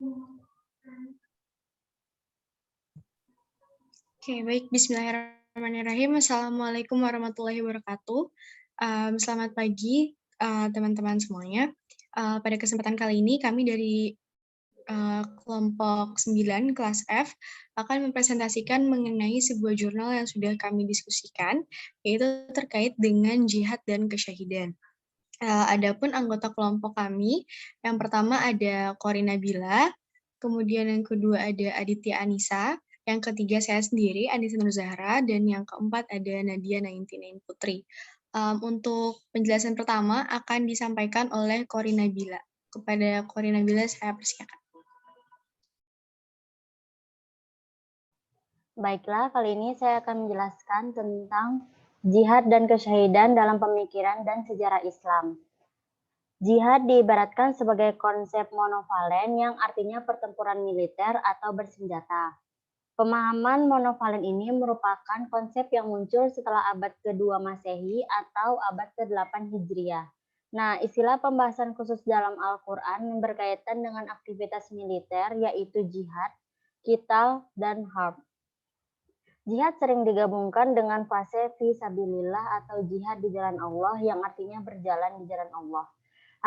Oke, baik. Bismillahirrahmanirrahim. Assalamualaikum warahmatullahi wabarakatuh. Selamat pagi, teman-teman semuanya. Pada kesempatan kali ini kami dari kelompok 9 kelas F akan mempresentasikan mengenai sebuah jurnal yang sudah kami diskusikan, yaitu terkait dengan jihad dan kesyahidan. Adapun anggota kelompok kami, yang pertama ada Korina Bila, kemudian yang kedua ada Aditya Anissa, yang ketiga saya sendiri, Anissa Nur Zahra, dan yang keempat ada Nadia 99 Putri. Untuk penjelasan pertama akan disampaikan oleh Korina Bila. Kepada Korina Bila saya persilakan. Baiklah, kali ini saya akan menjelaskan tentang jihad dan kesyahidan dalam pemikiran dan sejarah Islam. Jihad diibaratkan sebagai konsep monovalen yang artinya pertempuran militer atau bersenjata. Pemahaman monovalen ini merupakan konsep yang muncul setelah abad ke-2 Masehi atau abad ke-8 Hijriah. Nah, istilah pembahasan khusus dalam Al-Quran berkaitan dengan aktivitas militer yaitu jihad, qital, dan harb. Jihad sering digabungkan dengan fase fisabilillah atau jihad di jalan Allah yang artinya berjalan di jalan Allah.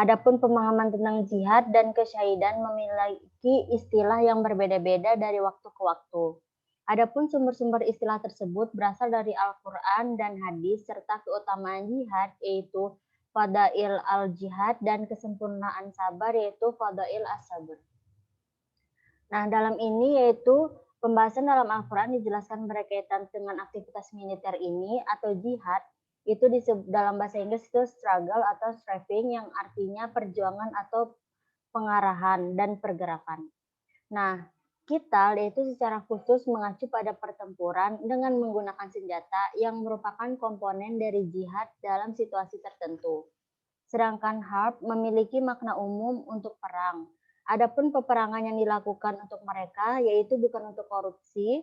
Adapun pemahaman tentang jihad dan kesyahidan memiliki istilah yang berbeda-beda dari waktu ke waktu. Adapun sumber-sumber istilah tersebut berasal dari Al-Quran dan hadis serta keutamaan jihad yaitu fadail al-jihad dan kesempurnaan sabar yaitu fadail as-sabr. Nah, dalam ini yaitu pembahasan dalam Al-Quran dijelaskan berkaitan dengan aktivitas militer ini atau jihad, itu dalam bahasa Inggris itu struggle atau striving yang artinya perjuangan atau pengarahan dan pergerakan. Nah, qital yaitu secara khusus mengacu pada pertempuran dengan menggunakan senjata yang merupakan komponen dari jihad dalam situasi tertentu. Sedangkan harb memiliki makna umum untuk perang. Adapun peperangan yang dilakukan untuk mereka yaitu bukan untuk korupsi,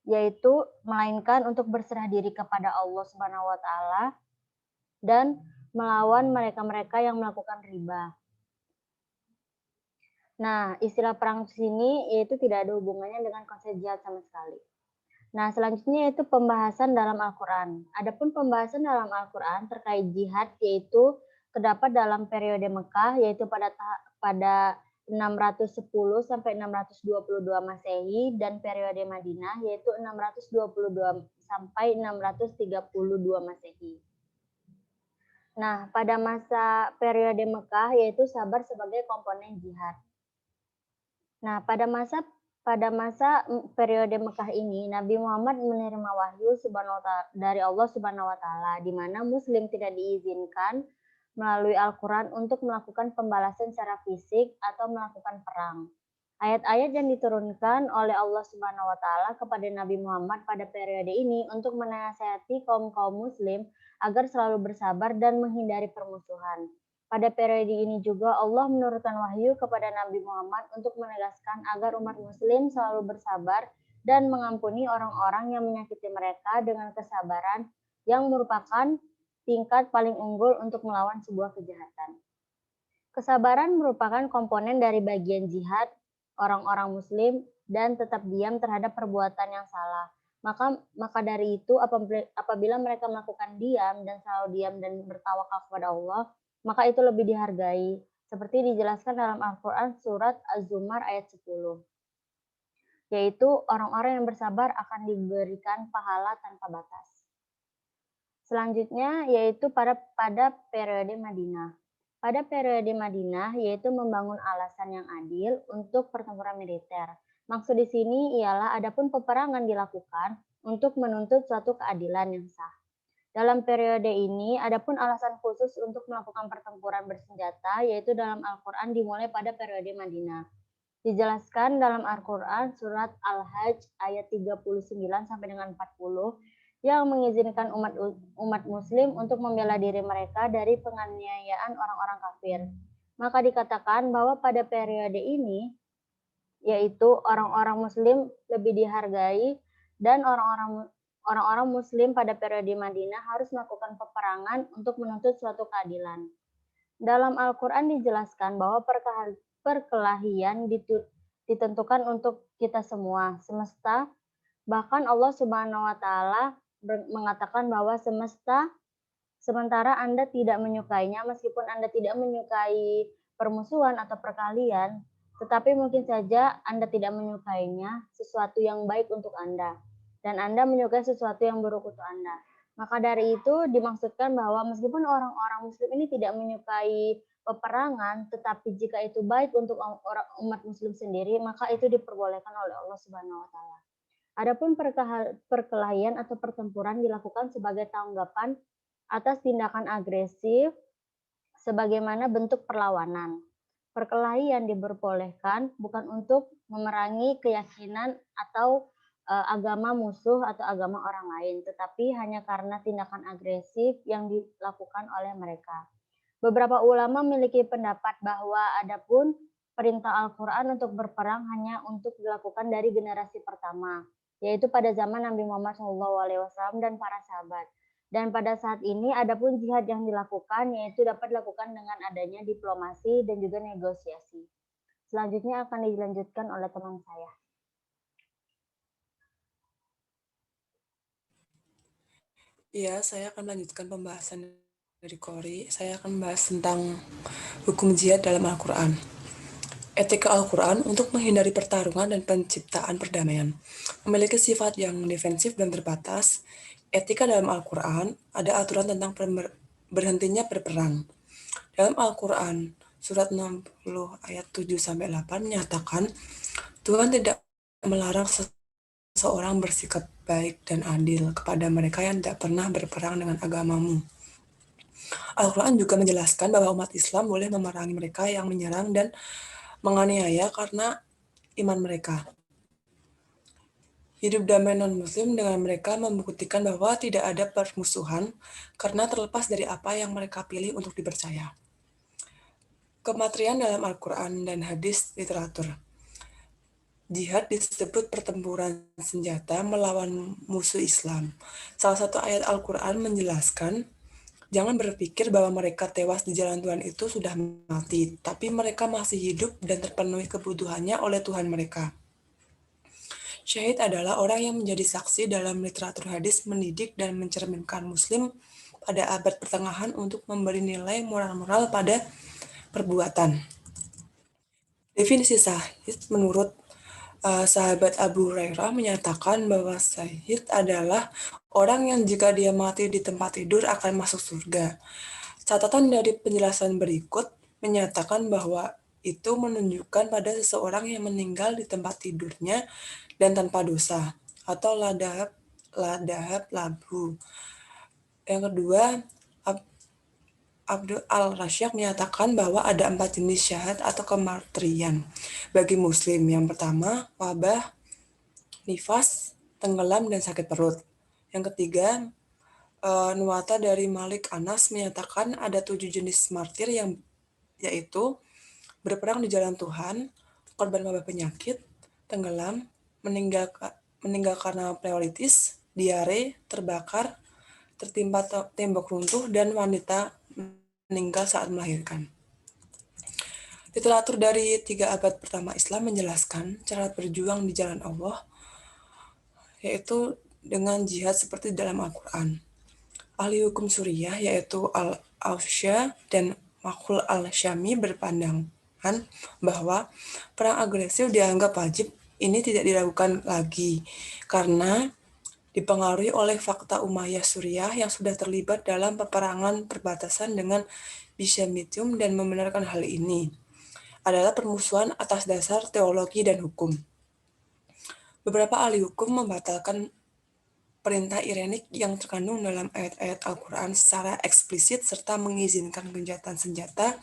yaitu melainkan untuk berserah diri kepada Allah Subhanahu wa taala dan melawan mereka-mereka yang melakukan riba. Nah, istilah perang di sini yaitu tidak ada hubungannya dengan konsep jihad sama sekali. Nah, selanjutnya yaitu pembahasan dalam Al-Quran. Adapun pembahasan dalam Al-Quran terkait jihad yaitu terdapat dalam periode Mekah yaitu pada 610 sampai 622 Masehi dan periode Madinah yaitu 622 sampai 632 Masehi. Nah, pada masa periode Mekah yaitu sabar sebagai komponen jihad. Nah, pada masa periode Mekah ini, Nabi Muhammad menerima wahyu dari Allah Subhanahu wa taala di mana muslim tidak diizinkan melalui Al-Quran untuk melakukan pembalasan secara fisik atau melakukan perang. Ayat-ayat yang diturunkan oleh Allah Subhanahu wa taala kepada Nabi Muhammad pada periode ini untuk menasihati kaum-kaum muslim agar selalu bersabar dan menghindari permusuhan. Pada periode ini juga Allah menurunkan wahyu kepada Nabi Muhammad untuk menegaskan agar umat muslim selalu bersabar dan mengampuni orang-orang yang menyakiti mereka dengan kesabaran yang merupakan tingkat paling unggul untuk melawan sebuah kejahatan. Kesabaran merupakan komponen dari bagian jihad orang-orang muslim dan tetap diam terhadap perbuatan yang salah. Maka dari itu apabila mereka melakukan diam dan selalu diam dan bertawakal kepada Allah, maka itu lebih dihargai. Seperti dijelaskan dalam Al-Quran surat Az-Zumar ayat 10. Yaitu orang-orang yang bersabar akan diberikan pahala tanpa batas. Selanjutnya yaitu pada periode Madinah. Pada periode Madinah yaitu membangun alasan yang adil untuk pertempuran militer. Maksud di sini ialah adapun peperangan dilakukan untuk menuntut suatu keadilan yang sah. Dalam periode ini adapun alasan khusus untuk melakukan pertempuran bersenjata yaitu dalam Al-Quran dimulai pada periode Madinah. Dijelaskan dalam Al-Quran surat Al-Hajj ayat 39 sampai dengan 40 yang mengizinkan umat muslim untuk membela diri mereka dari penganiayaan orang-orang kafir. Maka dikatakan bahwa pada periode ini yaitu orang-orang muslim lebih dihargai dan orang-orang muslim pada periode Madinah harus melakukan peperangan untuk menuntut suatu keadilan. Dalam Al-Quran dijelaskan bahwa perkelahian ditentukan untuk kita semua, semesta. Bahkan Allah Subhanahu wa taala mengatakan bahwa semesta sementara Anda tidak menyukainya, meskipun Anda tidak menyukai permusuhan atau perkalian, tetapi mungkin saja Anda tidak menyukainya sesuatu yang baik untuk Anda, dan Anda menyukai sesuatu yang buruk untuk Anda. Maka dari itu dimaksudkan bahwa meskipun orang-orang muslim ini tidak menyukai peperangan, tetapi jika itu baik untuk orang umat muslim sendiri, maka itu diperbolehkan oleh Allah Subhanahu wa taala. Adapun perkelahian atau pertempuran dilakukan sebagai tanggapan atas tindakan agresif sebagaimana bentuk perlawanan. Perkelahian diperbolehkan bukan untuk memerangi keyakinan atau agama musuh atau agama orang lain, tetapi hanya karena tindakan agresif yang dilakukan oleh mereka. Beberapa ulama memiliki pendapat bahwa adapun perintah Al-Quran untuk berperang hanya untuk dilakukan dari generasi pertama, yaitu pada zaman Nabi Muhammad SAW dan para sahabat. Dan pada saat ini adapun jihad yang dilakukan yaitu dapat dilakukan dengan adanya diplomasi dan juga negosiasi. Selanjutnya akan dilanjutkan oleh teman saya. Iya, saya akan melanjutkan pembahasan dari Kori. Saya akan membahas tentang hukum jihad dalam Al-Quran. Etika Al-Quran untuk menghindari pertarungan dan penciptaan perdamaian memiliki sifat yang defensif dan terbatas. Etika dalam Al-Quran ada aturan tentang berhentinya berperang. Dalam Al-Quran, surat 60 ayat 7-8 menyatakan, Tuhan tidak melarang seseorang bersikap baik dan adil kepada mereka yang tidak pernah berperang dengan agamamu. Al-Quran juga menjelaskan bahwa umat Islam boleh memerangi mereka yang menyerang dan menganiaya karena iman mereka. Hidup damai non-muslim dengan mereka membuktikan bahwa tidak ada permusuhan karena terlepas dari apa yang mereka pilih untuk dipercaya. Kematrian dalam Al-Quran dan hadis literatur. Jihad disebut pertempuran senjata melawan musuh Islam. Salah satu ayat Al-Quran menjelaskan, jangan berpikir bahwa mereka tewas di jalan Tuhan itu sudah mati, tapi mereka masih hidup dan terpenuhi kebutuhannya oleh Tuhan mereka. Syahid adalah orang yang menjadi saksi dalam literatur hadis mendidik dan mencerminkan Muslim pada abad pertengahan untuk memberi nilai moral-moral pada perbuatan. Definisi syahid menurut sahabat Abu Hurairah menyatakan bahwa syahid adalah orang yang jika dia mati di tempat tidur akan masuk surga. Catatan dari penjelasan berikut menyatakan bahwa itu menunjukkan pada seseorang yang meninggal di tempat tidurnya dan tanpa dosa, atau ladahab labu. Yang kedua, Abdul Al-Rasyaq menyatakan bahwa ada 4 jenis syahad atau kematian bagi muslim. Yang pertama, wabah, nifas, tenggelam, dan sakit perut. Yang ketiga, Nuwata dari Malik Anas menyatakan ada 7 jenis martir yang yaitu berperang di jalan Tuhan, korban wabah penyakit, tenggelam, meninggal karena pleuritis, diare, terbakar, tertimpa tembok runtuh, dan wanita meninggal saat melahirkan. Literatur dari 3 abad pertama Islam menjelaskan cara berjuang di jalan Allah, yaitu dengan jihad seperti dalam Al-Quran. Ahli hukum Suriah yaitu Al-Aufsya dan Makhul Al-Syami berpandangan bahwa perang agresif dianggap wajib ini tidak dilakukan lagi karena dipengaruhi oleh fakta Umayyah Suriah yang sudah terlibat dalam peperangan perbatasan dengan Bisamitium dan membenarkan hal ini adalah permusuhan atas dasar teologi dan hukum. Beberapa ahli hukum membatalkan perintah irenik yang terkandung dalam ayat-ayat Al-Quran secara eksplisit serta mengizinkan gencatan senjata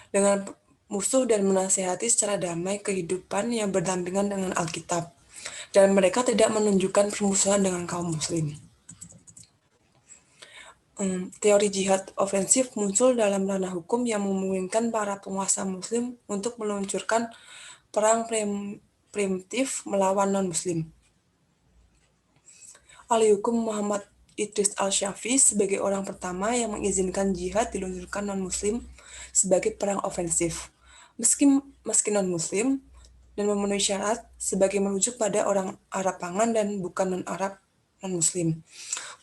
dengan musuh dan menasihati secara damai kehidupan yang berdampingan dengan Alkitab. Dan mereka tidak menunjukkan permusuhan dengan kaum muslim. Teori jihad ofensif muncul dalam ranah hukum yang memungkinkan para penguasa muslim untuk meluncurkan perang primitif melawan non-muslim. Ahli hukum Muhammad Idris Al-Syafi'i sebagai orang pertama yang mengizinkan jihad diluncurkan non-muslim sebagai perang ofensif. Meski non-muslim, dan memenuhi syarat sebagai merujuk pada orang Arab pangan dan bukan non-Arab non-Muslim.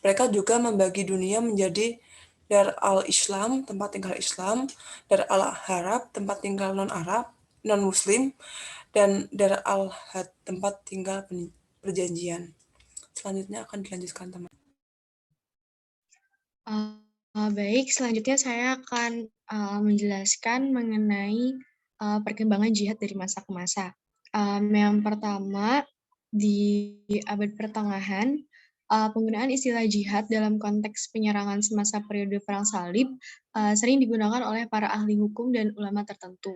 Mereka juga membagi dunia menjadi Dar al-Islam, tempat tinggal Islam, Dar al-Harab, tempat tinggal non-Arab, non-Muslim, dan Dar al-Had, tempat tinggal perjanjian. Selanjutnya akan dilanjutkan teman. Baik, selanjutnya saya akan menjelaskan mengenai perkembangan jihad dari masa ke masa. Yang pertama, di abad pertengahan, penggunaan istilah jihad dalam konteks penyerangan semasa periode Perang Salib sering digunakan oleh para ahli hukum dan ulama tertentu.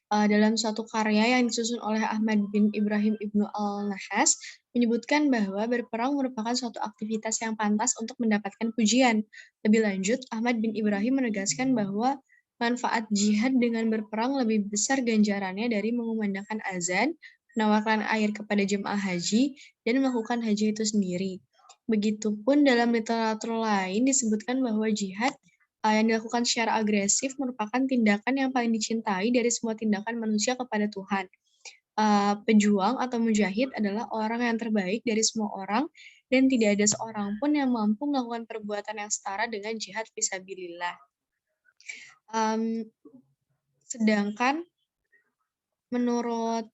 Dalam suatu karya yang disusun oleh Ahmad bin Ibrahim Ibnu al-Nahas, menyebutkan bahwa berperang merupakan suatu aktivitas yang pantas untuk mendapatkan pujian. Lebih lanjut, Ahmad bin Ibrahim menegaskan bahwa manfaat jihad dengan berperang lebih besar ganjarannya dari mengumandangkan azan, menawarkan air kepada jemaah haji, dan melakukan haji itu sendiri. Begitupun dalam literatur lain disebutkan bahwa jihad yang dilakukan secara agresif merupakan tindakan yang paling dicintai dari semua tindakan manusia kepada Tuhan. Pejuang atau mujahid adalah orang yang terbaik dari semua orang dan tidak ada seorang pun yang mampu melakukan perbuatan yang setara dengan jihad fisabilillah. Sedangkan menurut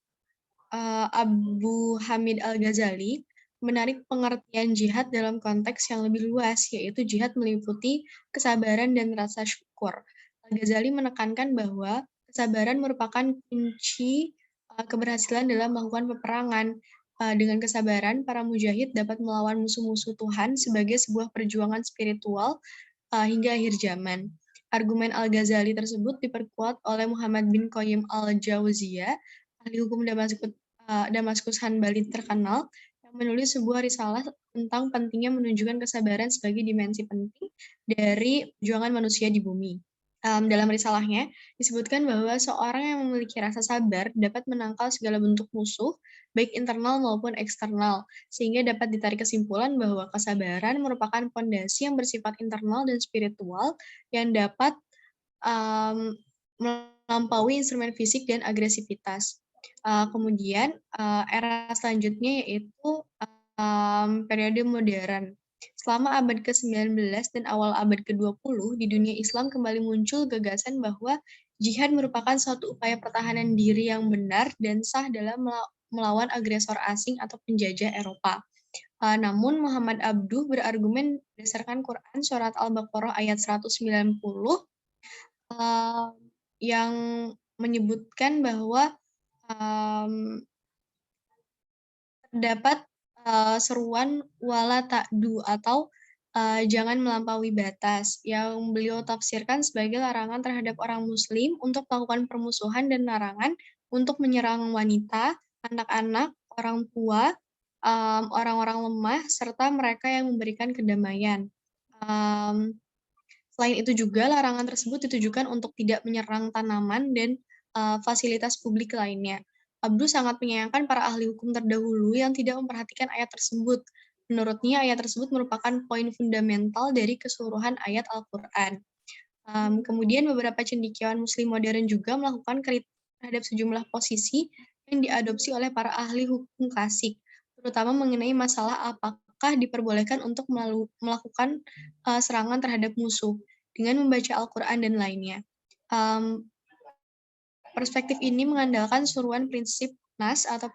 Abu Hamid Al-Ghazali, menarik pengertian jihad dalam konteks yang lebih luas, yaitu jihad meliputi kesabaran dan rasa syukur. Al-Ghazali menekankan bahwa kesabaran merupakan kunci keberhasilan dalam melakukan peperangan. Dengan kesabaran, para mujahid dapat melawan musuh-musuh Tuhan sebagai sebuah perjuangan spiritual hingga akhir zaman. Argumen Al-Ghazali tersebut diperkuat oleh Muhammad bin Qayyim al-Jauziyah, ahli hukum Damaskus Hanbali terkenal, yang menulis sebuah risalah tentang pentingnya menunjukkan kesabaran sebagai dimensi penting dari perjuangan manusia di bumi. Dalam risalahnya, disebutkan bahwa seorang yang memiliki rasa sabar dapat menangkal segala bentuk musuh, baik internal maupun eksternal, sehingga dapat ditarik kesimpulan bahwa kesabaran merupakan fondasi yang bersifat internal dan spiritual yang dapat melampaui instrumen fisik dan agresivitas. Kemudian, era selanjutnya yaitu periode modern. Selama abad ke-19 dan awal abad ke-20, di dunia Islam kembali muncul gagasan bahwa jihad merupakan suatu upaya pertahanan diri yang benar dan sah dalam melawan agresor asing atau penjajah Eropa. Namun Muhammad Abduh berargumen berdasarkan Quran Surat Al-Baqarah ayat 190 yang menyebutkan bahwa terdapat seruan wala ta'du atau jangan melampaui batas, yang beliau tafsirkan sebagai larangan terhadap orang muslim untuk melakukan permusuhan dan larangan untuk menyerang wanita, anak-anak, orang tua, orang-orang lemah, serta mereka yang memberikan kedamaian. Selain itu juga larangan tersebut ditujukan untuk tidak menyerang tanaman dan fasilitas publik lainnya. Abdul sangat menyayangkan para ahli hukum terdahulu yang tidak memperhatikan ayat tersebut. Menurutnya, ayat tersebut merupakan poin fundamental dari keseluruhan ayat Al-Quran. Kemudian beberapa cendekiawan muslim modern juga melakukan kritik terhadap sejumlah posisi yang diadopsi oleh para ahli hukum klasik, terutama mengenai masalah apakah diperbolehkan untuk melakukan serangan terhadap musuh dengan membaca Al-Quran dan lainnya. Perspektif ini mengandalkan suruhan prinsip nas atau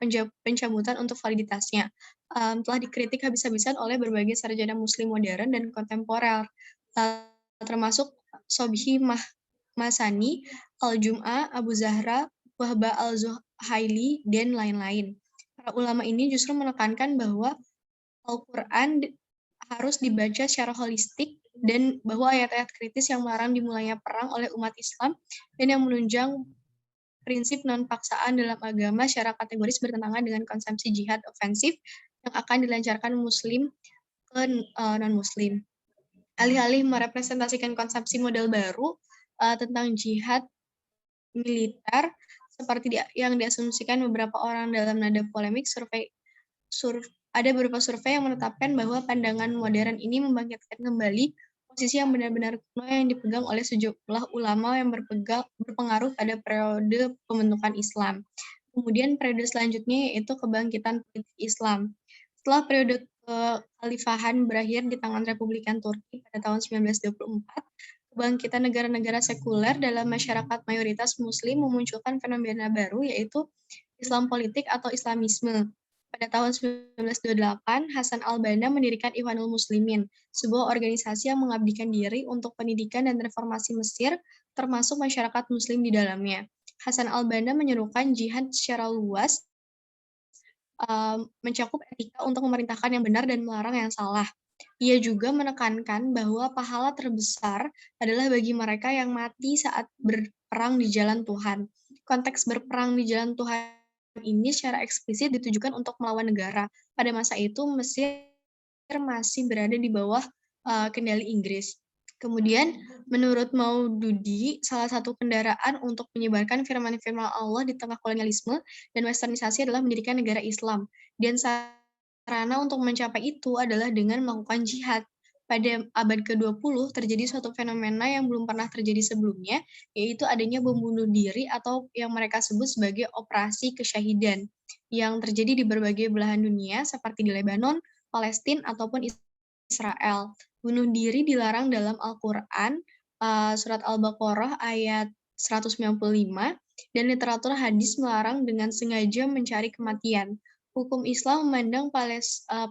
pencabutan untuk validitasnya. Telah dikritik habis-habisan oleh berbagai sarjana muslim modern dan kontemporer, termasuk Sobhi Masani, Al-Jum'ah, Abu Zahra, Wahba Al-Zuhaili, dan lain-lain. Para ulama ini justru menekankan bahwa Al-Quran harus dibaca secara holistik dan bahwa ayat-ayat kritis yang melarang dimulainya perang oleh umat Islam dan yang menunjang prinsip non-paksaan dalam agama secara kategoris bertentangan dengan konsepsi jihad ofensif yang akan dilancarkan muslim ke non-muslim. Alih-alih merepresentasikan konsepsi model baru tentang jihad militer seperti yang diasumsikan beberapa orang dalam nada polemik, ada beberapa survei yang menetapkan bahwa pandangan modern ini membangkitkan kembali posisi yang benar-benar kuno yang dipegang oleh sejumlah ulama yang berpengaruh pada periode pembentukan Islam. Kemudian periode selanjutnya yaitu kebangkitan politik Islam. Setelah periode kekhalifahan berakhir di tangan Republikan Turki pada tahun 1924, kebangkitan negara-negara sekuler dalam masyarakat mayoritas Muslim memunculkan fenomena baru yaitu Islam politik atau Islamisme. Pada tahun 1928, Hasan al-Banna mendirikan Ikhwanul Muslimin, sebuah organisasi yang mengabdikan diri untuk pendidikan dan reformasi Mesir, termasuk masyarakat Muslim di dalamnya. Hasan al-Banna menyerukan jihad secara luas, mencakup etika untuk memerintahkan yang benar dan melarang yang salah. Ia juga menekankan bahwa pahala terbesar adalah bagi mereka yang mati saat berperang di jalan Tuhan. Konteks berperang di jalan Tuhan ini secara eksplisit ditujukan untuk melawan negara. Pada masa itu, Mesir masih berada di bawah kendali Inggris. Kemudian, menurut Maududi, salah satu kendaraan untuk menyebarkan firman-firman Allah di tengah kolonialisme dan westernisasi adalah mendirikan negara Islam. Dan sarana untuk mencapai itu adalah dengan melakukan jihad. Pada abad ke-20 terjadi suatu fenomena yang belum pernah terjadi sebelumnya, yaitu adanya bom bunuh diri atau yang mereka sebut sebagai operasi kesyahidan, yang terjadi di berbagai belahan dunia seperti di Lebanon, Palestina, ataupun Israel. Bunuh diri dilarang dalam Al-Quran, surat Al-Baqarah ayat 195, dan literatur hadis melarang dengan sengaja mencari kematian. Hukum Islam memandang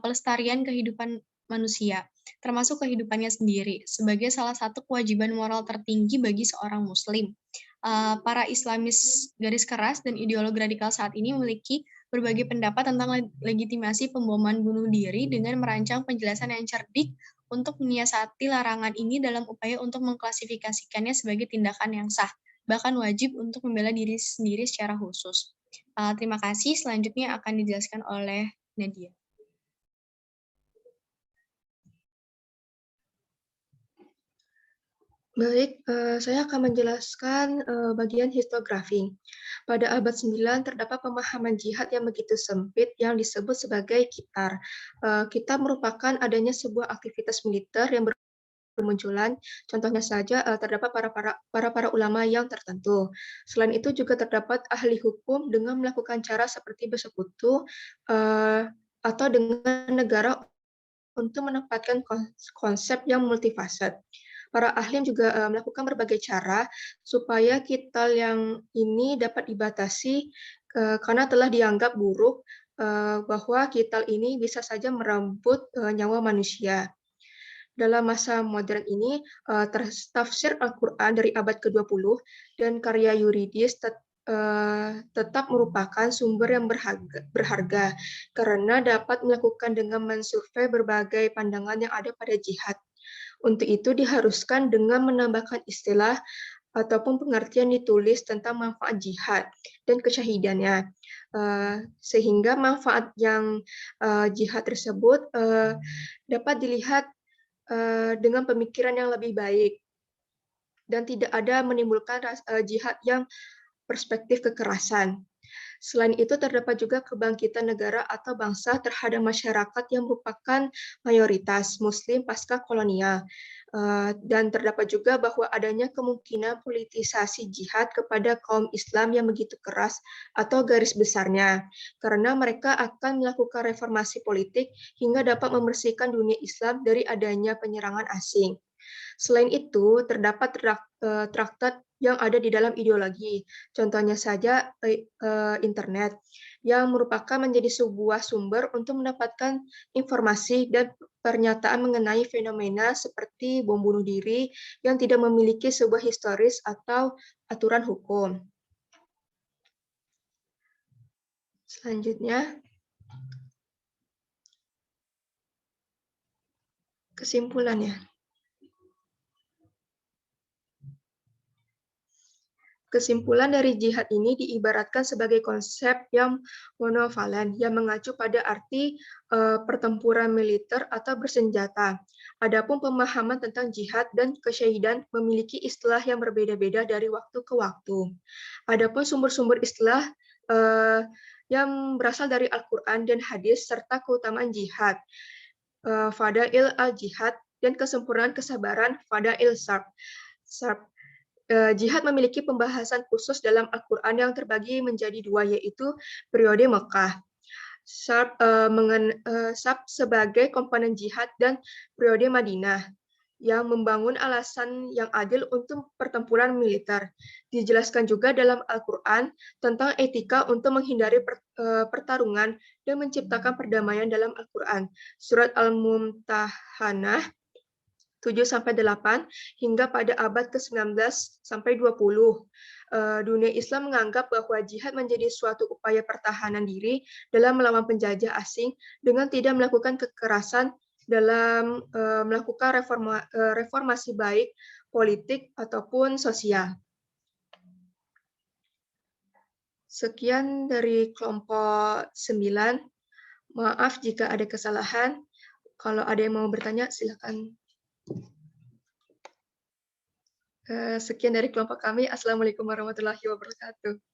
pelestarian kehidupan manusia, termasuk kehidupannya sendiri, sebagai salah satu kewajiban moral tertinggi bagi seorang Muslim. Para Islamis garis keras dan ideolog radikal saat ini memiliki berbagai pendapat tentang legitimasi pemboman bunuh diri dengan merancang penjelasan yang cerdik untuk menyiasati larangan ini dalam upaya untuk mengklasifikasikannya sebagai tindakan yang sah, bahkan wajib untuk membela diri sendiri secara khusus. Terima kasih. Selanjutnya akan dijelaskan oleh Nadia. Baik, saya akan menjelaskan bagian histografi. Pada abad 9 terdapat pemahaman jihad yang begitu sempit yang disebut sebagai kitar. Kitar merupakan adanya sebuah aktivitas militer yang bermunculan. Contohnya saja terdapat para ulama yang tertentu. Selain itu juga terdapat ahli hukum dengan melakukan cara seperti bersekutu atau dengan negara untuk menempatkan konsep yang multifasat. Para ahli juga melakukan berbagai cara supaya kital yang ini dapat dibatasi karena telah dianggap buruk bahwa kital ini bisa saja merenggut nyawa manusia. Dalam masa modern ini, tafsir Al-Quran dari abad ke-20 dan karya yuridis tetap merupakan sumber yang berharga karena dapat melakukan dengan mensurvei berbagai pandangan yang ada pada jihad. Untuk itu diharuskan dengan menambahkan istilah ataupun pengertian ditulis tentang manfaat jihad dan kesyahidannya. Sehingga manfaat yang jihad tersebut dapat dilihat dengan pemikiran yang lebih baik dan tidak ada menimbulkan jihad yang perspektif kekerasan. Selain itu, terdapat juga kebangkitan negara atau bangsa terhadap masyarakat yang merupakan mayoritas Muslim pasca kolonial. Dan terdapat juga bahwa adanya kemungkinan politisasi jihad kepada kaum Islam yang begitu keras atau garis besarnya, karena mereka akan melakukan reformasi politik hingga dapat membersihkan dunia Islam dari adanya penyerangan asing. Selain itu, terdapat traktat yang ada di dalam ideologi. Contohnya saja internet, yang merupakan menjadi sebuah sumber untuk mendapatkan informasi dan pernyataan mengenai fenomena seperti bom bunuh diri yang tidak memiliki sebuah historis atau aturan hukum. Selanjutnya, kesimpulannya. Kesimpulan dari jihad ini diibaratkan sebagai konsep yang monovalen, yang mengacu pada arti pertempuran militer atau bersenjata. Adapun pemahaman tentang jihad dan kesyahidan memiliki istilah yang berbeda-beda dari waktu ke waktu. Adapun sumber-sumber istilah yang berasal dari Al-Quran dan hadis serta keutamaan jihad, fadail al-jihad, dan kesempurnaan kesabaran, fadail sarb. Jihad memiliki pembahasan khusus dalam Al-Quran yang terbagi menjadi dua, yaitu periode Mekah, SARB sebagai komponen jihad, dan periode Madinah yang membangun alasan yang adil untuk pertempuran militer. Dijelaskan juga dalam Al-Quran tentang etika untuk menghindari pertarungan dan menciptakan perdamaian dalam Al-Quran. Surat Al-Mumtahanah 7-8 hingga pada abad ke-19 sampai 20. Dunia Islam menganggap bahwa jihad menjadi suatu upaya pertahanan diri dalam melawan penjajah asing dengan tidak melakukan kekerasan dalam melakukan reformasi baik politik ataupun sosial. Sekian dari kelompok 9. Maaf jika ada kesalahan. Kalau ada yang mau bertanya, silakan. Sekian dari kelompok kami. Assalamualaikum warahmatullahi wabarakatuh.